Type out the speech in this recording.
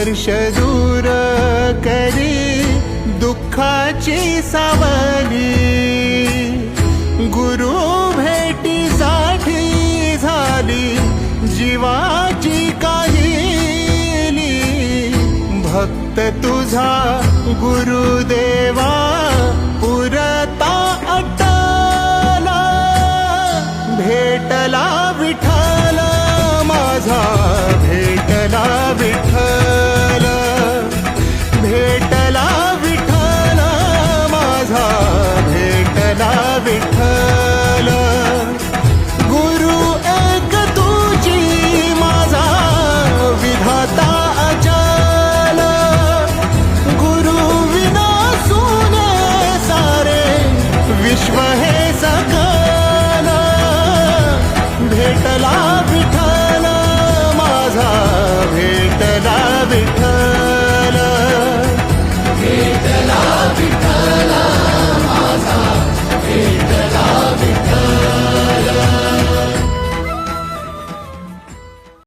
वर्ष दूर करी दुःखाची सावली, गुरु भेटीसाठी झाली जीवाची काहिली। भक्त तुझा गुरुदेवा पुरता अटला, भेटला विठ्ठल माझा, भेटला विठ्ठल, भेटला विठ्ठल माझा, भेटला विठ्ठल। गुरु एक तुझी माझा विधाता अचल, गुरु विना सुने सारे विश्व हे सकल। भेटला विठ्ठल माझा, भेटला विठ्ठल।